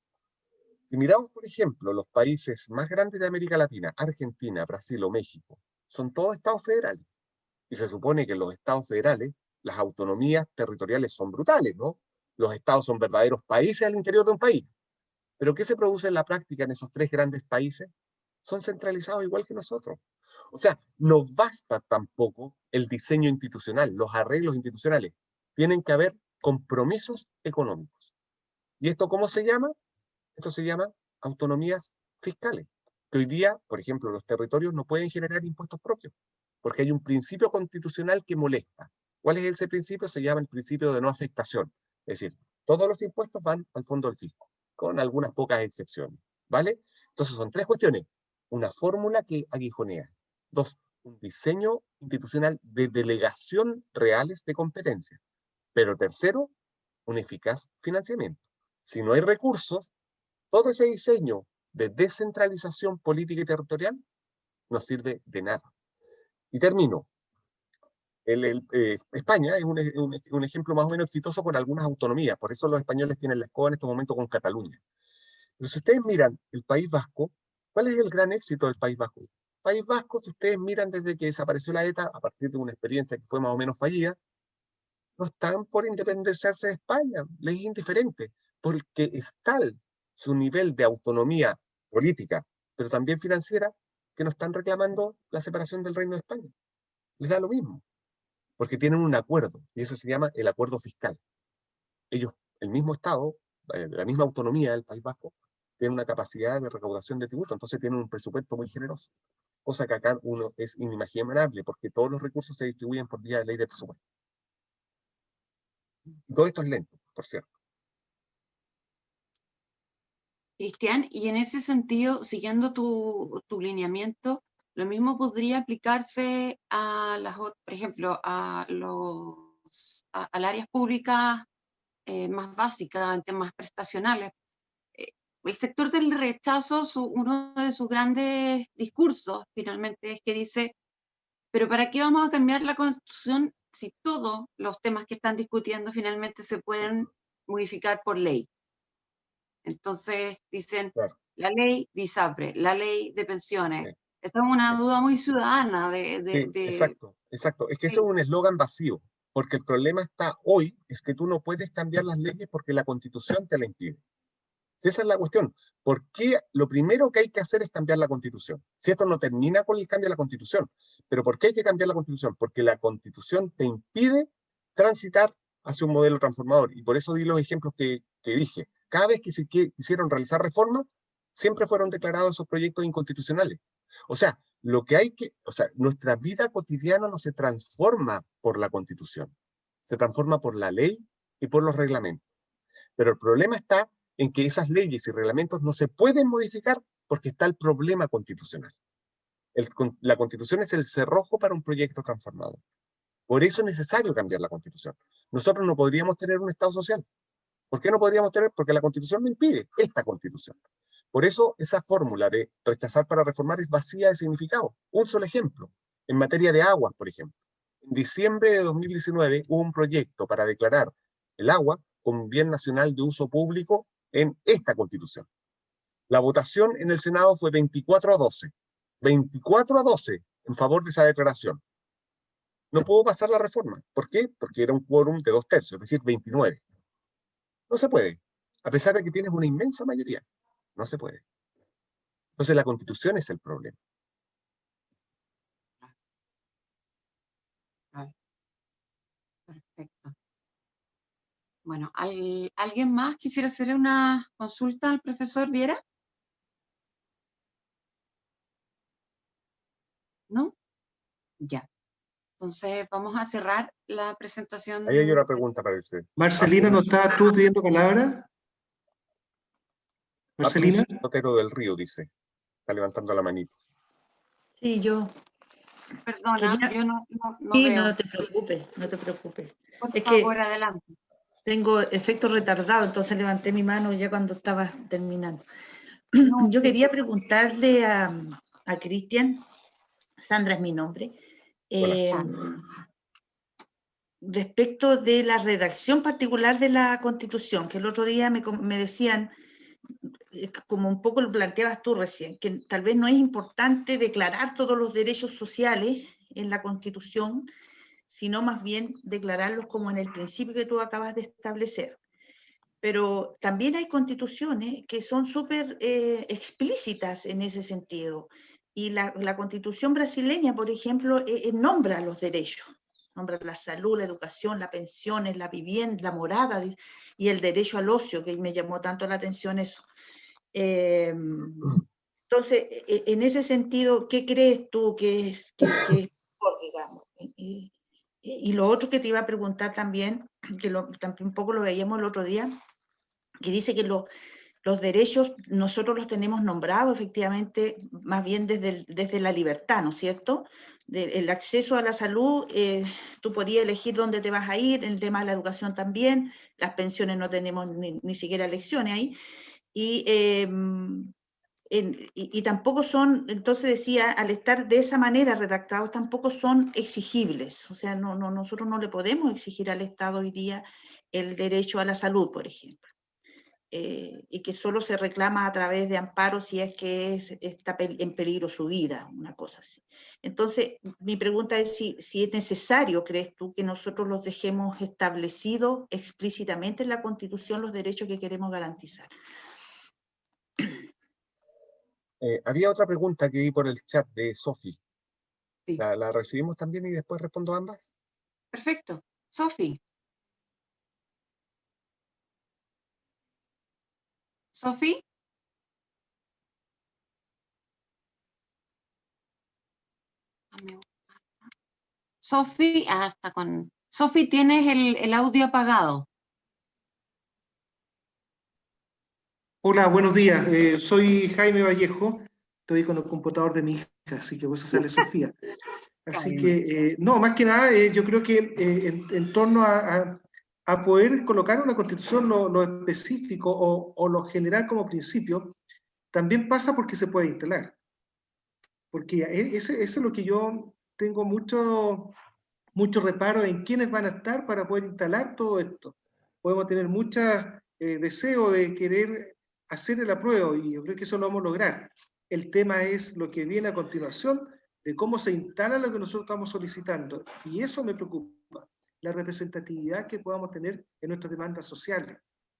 [SPEAKER 1] Si miramos, por ejemplo, los países más grandes de América Latina, Argentina, Brasil o México, son todos estados federales. Y se supone que en los estados federales las autonomías territoriales son brutales, ¿no? Los estados son verdaderos países al interior de un país. Pero ¿qué se produce en la práctica en esos tres grandes países? Son centralizados igual que nosotros. O sea, no basta tampoco el diseño institucional, los arreglos institucionales. Tienen que haber compromisos económicos. ¿Y esto cómo se llama? Esto se llama autonomías fiscales. Que hoy día, por ejemplo, los territorios no pueden generar impuestos propios, porque hay un principio constitucional que molesta. ¿Cuál es ese principio? Se llama el principio de no afectación. Es decir, todos los impuestos van al fondo del fisco, con algunas pocas excepciones. ¿Vale? Entonces son tres cuestiones. Una fórmula que aguijonea. Dos, un diseño institucional de delegación reales de competencia. Pero tercero, un eficaz financiamiento. Si no hay recursos, todo ese diseño de descentralización política y territorial no sirve de nada. Y termino. España es un ejemplo más o menos exitoso con algunas autonomías, por eso los españoles tienen la escoba en este momento con Cataluña. Pero si ustedes miran el País Vasco, ¿cuál es el gran éxito del País Vasco? País Vasco, si ustedes miran desde que desapareció la ETA, a partir de una experiencia que fue más o menos fallida, no están por independizarse de España, les es indiferente, porque es tal su nivel de autonomía política, pero también financiera, que no están reclamando la separación del Reino de España. Les da lo mismo, porque tienen un acuerdo, y eso se llama el acuerdo fiscal. Ellos, el mismo Estado, la misma autonomía del País Vasco, tiene una capacidad de recaudación de tributo, entonces tienen un presupuesto muy generoso, cosa que acá uno es inimaginable, porque todos los recursos se distribuyen por vía de ley de presupuesto. Todo esto es lento, por cierto.
[SPEAKER 2] Cristian, y en ese sentido, siguiendo tu lineamiento, Lo mismo podría aplicarse a por ejemplo, a las áreas públicas más básicas, en temas prestacionales. El sector del rechazo, uno de sus grandes discursos, finalmente, es que dice, pero ¿para qué vamos a cambiar la Constitución si todos los temas que están discutiendo finalmente se pueden modificar por ley? Entonces dicen,
[SPEAKER 1] Claro.
[SPEAKER 2] la ley de ISAPRE, la ley de pensiones.
[SPEAKER 1] Sí.
[SPEAKER 2] Esta es una
[SPEAKER 1] Sí.
[SPEAKER 2] duda muy ciudadana
[SPEAKER 1] Sí, exacto, exacto. Es que
[SPEAKER 2] Sí.
[SPEAKER 1] eso es un eslogan vacío, porque el problema está hoy, es que tú no puedes cambiar las leyes porque la Constitución te la impide. Si esa es la cuestión, ¿por qué lo primero que hay que hacer es cambiar la Constitución? Si esto no termina con el cambio de la Constitución, pero ¿por qué hay que cambiar la Constitución? Porque la Constitución te impide transitar hacia un modelo transformador, y por eso di los ejemplos que dije. Cada vez que se quisieron realizar reformas, siempre fueron declarados esos proyectos inconstitucionales. O sea, nuestra vida cotidiana no se transforma por la Constitución, se transforma por la ley y por los reglamentos. Pero el problema está en que esas leyes y reglamentos no se pueden modificar porque está el problema constitucional. La Constitución es el cerrojo para un proyecto transformador. Por eso es necesario cambiar la Constitución. Nosotros no podríamos tener un Estado social. ¿Por qué no podríamos tener? Porque la Constitución lo impide, esta Constitución. Por eso esa fórmula de rechazar para reformar es vacía de significado. Un solo ejemplo, en materia de aguas, por ejemplo. En diciembre de 2019 hubo un proyecto para declarar el agua como bien nacional de uso público en esta Constitución. La votación en el Senado fue 24-12. 24-12 en favor de esa declaración. No pudo pasar la reforma. ¿Por qué? Porque era un quórum de 2/3, es decir, 29. No se puede, a pesar de que tienes una inmensa mayoría. No se puede. Entonces la Constitución es el problema.
[SPEAKER 2] Perfecto. Bueno, ¿alguien más quisiera hacerle una consulta al profesor Viera? ¿No? Ya. Entonces vamos a cerrar la presentación.
[SPEAKER 1] Ahí hay una pregunta para usted.
[SPEAKER 5] Marcelina, ¿no estabas tú pidiendo palabra? Marcelina.
[SPEAKER 1] Sotero del Río, dice. Está levantando la manita.
[SPEAKER 6] Sí, yo.
[SPEAKER 2] Perdona, yo no
[SPEAKER 6] Sí,
[SPEAKER 2] veo.
[SPEAKER 6] no te preocupes, no te preocupes.
[SPEAKER 2] Por
[SPEAKER 6] Es
[SPEAKER 2] favor,
[SPEAKER 6] que
[SPEAKER 2] adelante.
[SPEAKER 6] tengo efecto retardado, entonces levanté mi mano ya cuando estaba terminando.
[SPEAKER 2] No,
[SPEAKER 6] Yo
[SPEAKER 2] sí.
[SPEAKER 6] quería preguntarle a Cristian, Sandra es mi nombre, respecto de la redacción particular de la Constitución, que el otro día me decían, como un poco lo planteabas tú recién, que tal vez no es importante declarar todos los derechos sociales en la Constitución, sino más bien declararlos como en el principio que tú acabas de establecer. Pero también hay constituciones que son súper explícitas en ese sentido. Y la Constitución brasileña, por ejemplo, nombra los derechos. Nombra la salud, la educación, las pensiones, la vivienda, la morada y el derecho al ocio, que me llamó tanto la atención eso. Entonces, en ese sentido, ¿qué crees tú que es mejor, digamos? Y lo otro que te iba a preguntar también, que tampoco lo veíamos el otro día, que dice que los derechos nosotros los tenemos nombrados efectivamente más bien desde la libertad, ¿no es cierto? El acceso a la salud, tú podías elegir dónde te vas a ir, el tema de la educación también, las pensiones no tenemos ni siquiera elecciones ahí, y tampoco son, entonces decía, al estar de esa manera redactados, tampoco son exigibles. O sea, nosotros no le podemos exigir al Estado hoy día el derecho a la salud, por ejemplo. Y que solo se reclama a través de amparo si es que está en peligro su vida, una cosa así. Entonces, mi pregunta es si es necesario, ¿crees tú, que nosotros los dejemos establecidos explícitamente en la Constitución los derechos que queremos garantizar?
[SPEAKER 1] Había otra pregunta que vi por el chat de Sofi.
[SPEAKER 2] Sí.
[SPEAKER 1] ¿La recibimos también y después respondo ambas?
[SPEAKER 2] Perfecto. Sofi. ¿Sofi? Sofi, está con... Sofi, tienes el audio apagado.
[SPEAKER 5] Hola, buenos días. Soy Jaime Vallejo. Estoy con el computador de mi así que por eso sale Sofía. Así que, no, más que nada, yo creo que en torno a poder colocar en una constitución lo específico o lo general como principio, también pasa porque se puede instalar. Porque eso es lo que yo tengo mucho reparo en quiénes van a estar para poder instalar todo esto. Podemos tener muchos deseos de querer hacer el apruebo y yo creo que eso lo vamos a lograr. El tema es lo que viene a continuación de cómo se instala lo que nosotros estamos solicitando. Y eso me preocupa, la representatividad que podamos tener en nuestras demandas sociales.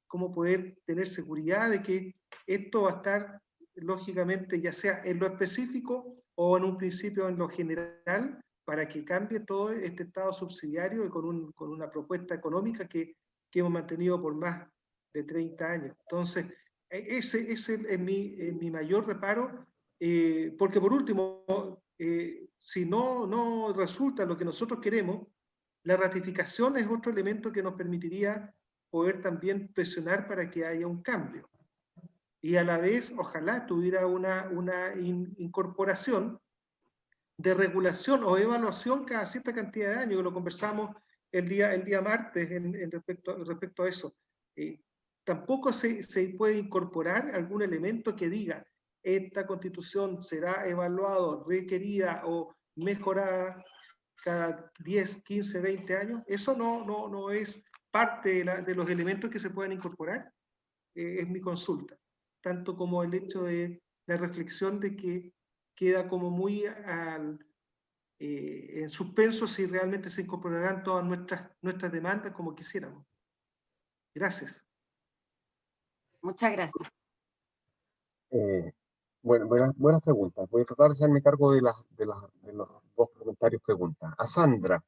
[SPEAKER 5] Cómo poder tener seguridad de que esto va a estar, lógicamente, ya sea en lo específico o en un principio en lo general, para que cambie todo este estado subsidiario y con una propuesta económica que hemos mantenido por más de 30 años. Entonces, ese es mi mayor reparo, porque por último, si no resulta lo que nosotros queremos, la ratificación es otro elemento que nos permitiría poder también presionar para que haya un cambio. Y a la vez, ojalá tuviera una incorporación de regulación o evaluación cada cierta cantidad de años, que lo conversamos el día martes respecto a eso. Tampoco se puede incorporar algún elemento que diga esta constitución será evaluada, requerida o mejorada cada 10, 15, 20 años. Eso no es parte de los elementos que se pueden incorporar. Es mi consulta. Tanto como el hecho de la reflexión de que queda como muy en suspenso si realmente se incorporarán todas nuestras demandas como quisiéramos. Gracias.
[SPEAKER 2] Muchas gracias.
[SPEAKER 1] Bueno, buenas preguntas. Voy a tratar de hacerme cargo de los dos comentarios preguntas. A Sandra.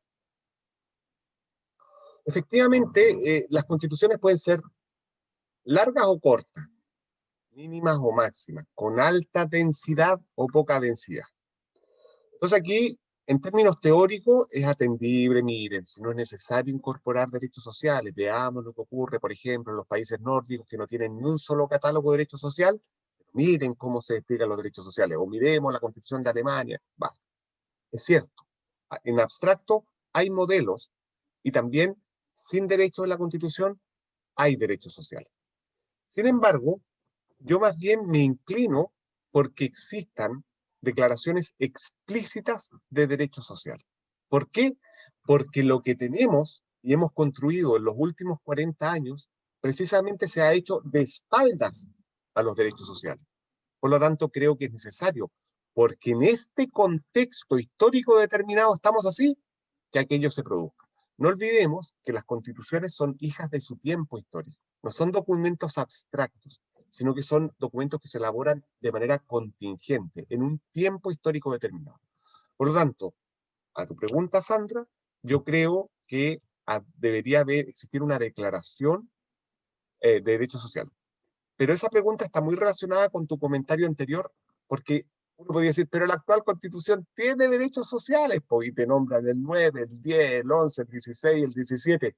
[SPEAKER 1] Efectivamente, las constituciones pueden ser largas o cortas, mínimas o máximas, con alta densidad o poca densidad. Entonces aquí, en términos teóricos, es atendible, miren, si no es necesario incorporar derechos sociales, veamos lo que ocurre, por ejemplo, en los países nórdicos que no tienen ni un solo catálogo de derecho social, miren cómo se despliegan los derechos sociales, o miremos la Constitución de Alemania. Vale. Es cierto, en abstracto hay modelos y también sin derechos en la Constitución hay derechos sociales. Sin embargo, yo más bien me inclino porque existan declaraciones explícitas de derechos sociales. ¿Por qué? Porque lo que tenemos y hemos construido en los últimos 40 años precisamente se ha hecho de espaldas a los derechos sociales. Por lo tanto, creo que es necesario, porque en este contexto histórico determinado estamos así, que aquello se produzca. No olvidemos que las constituciones son hijas de su tiempo histórico, no son documentos abstractos, sino que son documentos que se elaboran de manera contingente, en un tiempo histórico determinado. Por lo tanto, a tu pregunta, Sandra, yo creo que debería existir una declaración de derechos sociales. Pero esa pregunta está muy relacionada con tu comentario anterior, porque uno podría decir, pero la actual Constitución tiene derechos sociales, pues, y te nombran el 9, el 10, el 11, el 16, el 17.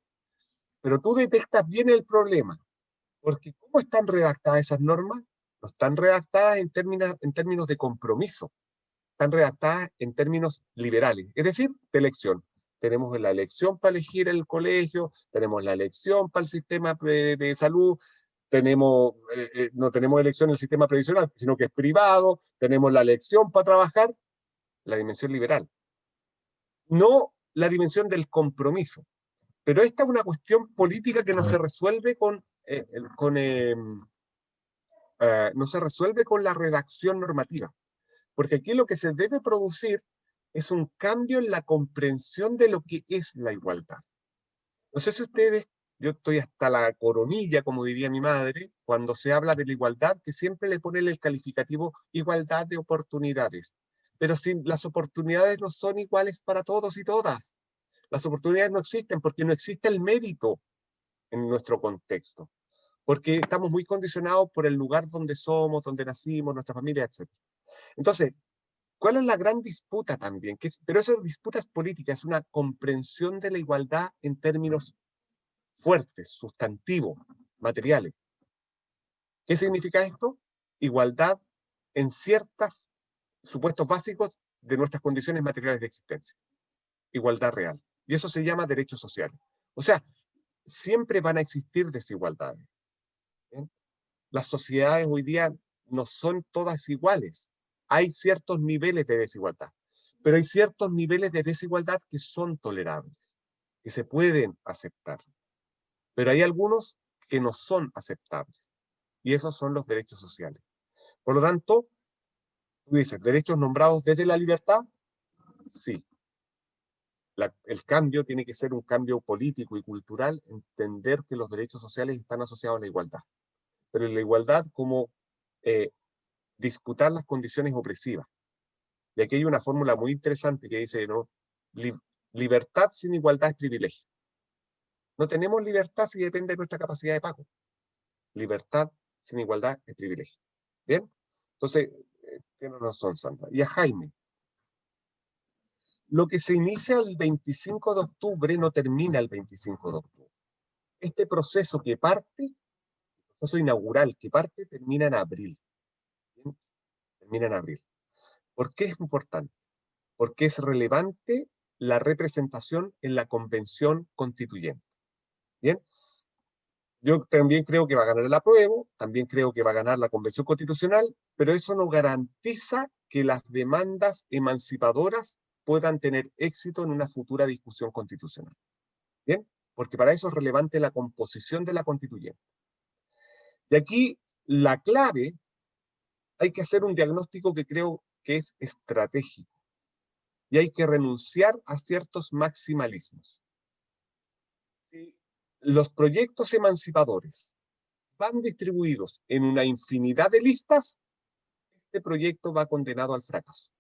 [SPEAKER 1] Pero tú detectas bien el problema, porque ¿cómo están redactadas esas normas? No están redactadas en términos de compromiso, están redactadas en términos liberales, es decir, de elección. Tenemos la elección para elegir el colegio, tenemos la elección para el sistema de salud, no tenemos elección en el sistema previsional, sino que es privado, tenemos la elección para trabajar, la dimensión liberal. No la dimensión del compromiso. Pero esta es una cuestión política que no se resuelve no se resuelve con la redacción normativa. Porque aquí lo que se debe producir es un cambio en la comprensión de lo que es la igualdad. No sé si ustedes, yo estoy hasta la coronilla, como diría mi madre, cuando se habla de la igualdad, que siempre le ponen el calificativo igualdad de oportunidades. Pero si las oportunidades no son iguales para todos y todas, las oportunidades no existen porque no existe el mérito en nuestro contexto, porque estamos muy condicionados por el lugar donde somos, donde nacimos, nuestra familia, etc. Entonces, ¿cuál es la gran disputa también? Pero esa disputa es política, es una comprensión de la igualdad en términos fuertes, sustantivos, materiales. ¿Qué significa esto? Igualdad en ciertas supuestos básicos de nuestras condiciones materiales de existencia. Igualdad real. Y eso se llama derechos sociales. O sea, siempre van a existir desigualdades. ¿Bien? Las sociedades hoy día no son todas iguales. Hay ciertos niveles de desigualdad, pero hay ciertos niveles de desigualdad que son tolerables, que se pueden aceptar. Pero hay algunos que no son aceptables, y esos son los derechos sociales. Por lo tanto, tú dices, ¿derechos nombrados desde la libertad? Sí. El cambio tiene que ser un cambio político y cultural, entender que los derechos sociales están asociados a la igualdad. Pero la igualdad como disputar las condiciones opresivas. Y aquí hay una fórmula muy interesante que dice, ¿no? Libertad sin igualdad es privilegio. No tenemos libertad si depende de nuestra capacidad de pago. Libertad sin igualdad es privilegio. ¿Bien? Entonces, tiene razón, Sandra. Y a Jaime. Lo que se inicia el 25 de octubre no termina el 25 de octubre. Este proceso que parte, proceso inaugural que parte, termina en abril. ¿Bien? Termina en abril. ¿Por qué es importante? Porque es relevante la representación en la convención constituyente. ¿Bien? Yo también creo que va a ganar el apruebo, también creo que va a ganar la convención constitucional, pero eso no garantiza que las demandas emancipadoras puedan tener éxito en una futura discusión constitucional. ¿Bien? Porque para eso es relevante la composición de la constituyente. Y aquí la clave, hay que hacer un diagnóstico que creo que es estratégico. Y hay que renunciar a ciertos maximalismos. Si los proyectos emancipadores van distribuidos en una infinidad de listas, este proyecto va condenado al fracaso.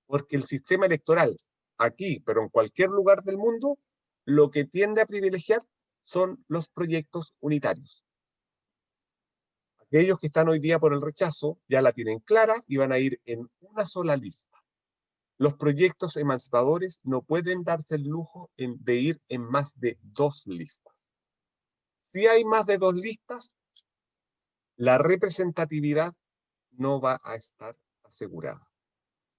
[SPEAKER 1] Porque el sistema electoral, aquí, pero en cualquier lugar del mundo, lo que tiende a privilegiar son los proyectos unitarios. Aquellos que están hoy día por el rechazo ya la tienen clara y van a ir en una sola lista. Los proyectos emancipadores no pueden darse el lujo de ir en más de 2 listas. Si hay más de 2 listas, la representatividad no va a estar asegurada.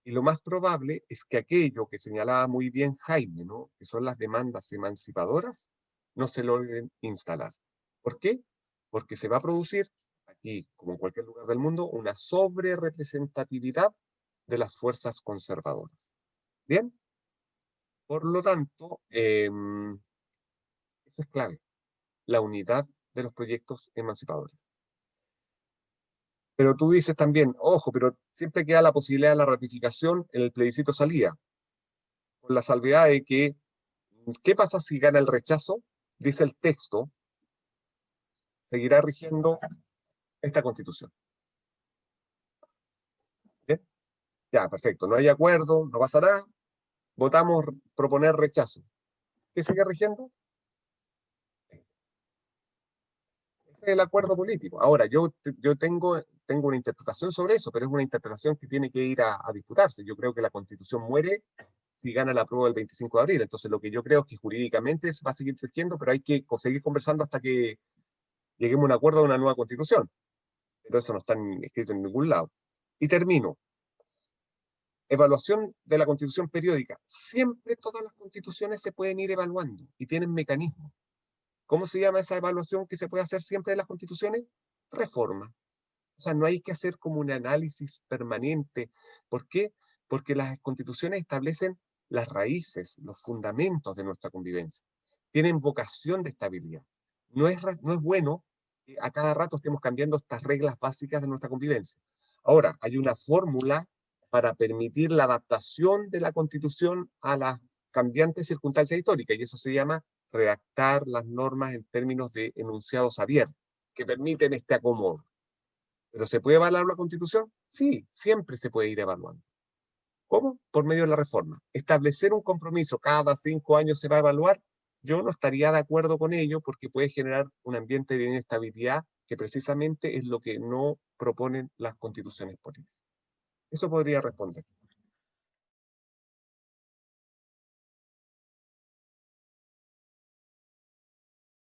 [SPEAKER 1] Y lo más probable es que aquello que señalaba muy bien Jaime, ¿no? Que son las demandas emancipadoras, no se logren instalar. ¿Por qué? Porque se va a producir, aquí como en cualquier lugar del mundo, una sobrerepresentatividad de las fuerzas conservadoras. ¿Bien? Por lo tanto, eso es clave, la unidad de los proyectos emancipadores. Pero tú dices también, ojo, pero siempre queda la posibilidad de la ratificación en el plebiscito salida, con la salvedad de que, ¿qué pasa si gana el rechazo? Dice el texto, seguirá rigiendo esta Constitución. ¿Bien? Ya, perfecto, no hay acuerdo, no pasará, votamos proponer rechazo. ¿Qué sigue rigiendo? Ese es el acuerdo político. Ahora, yo tengo una interpretación sobre eso, pero es una interpretación que tiene que ir a disputarse. Yo creo que la Constitución muere si gana la prueba el 25 de abril. Entonces, lo que yo creo es que jurídicamente va a seguir rigiendo, pero hay que seguir conversando hasta que lleguemos a un acuerdo de una nueva Constitución. Pero eso no está escrito en ningún lado. Y termino. Evaluación de la Constitución periódica. Siempre todas las constituciones se pueden ir evaluando y tienen mecanismos. ¿Cómo se llama esa evaluación que se puede hacer siempre en las constituciones? Reforma. O sea, no hay que hacer como un análisis permanente. ¿Por qué? Porque las constituciones establecen las raíces, los fundamentos de nuestra convivencia. Tienen vocación de estabilidad. No es bueno que a cada rato estemos cambiando estas reglas básicas de nuestra convivencia. Ahora, hay una fórmula para permitir la adaptación de la Constitución a las cambiantes circunstancias históricas, y eso se llama redactar las normas en términos de enunciados abiertos, que permiten este acomodo. ¿Pero se puede evaluar la Constitución? Sí, siempre se puede ir evaluando. ¿Cómo? Por medio de la reforma. Establecer un compromiso, cada 5 años se va a evaluar, yo no estaría de acuerdo con ello porque puede generar un ambiente de inestabilidad que precisamente es lo que no proponen las constituciones políticas. Eso podría responder.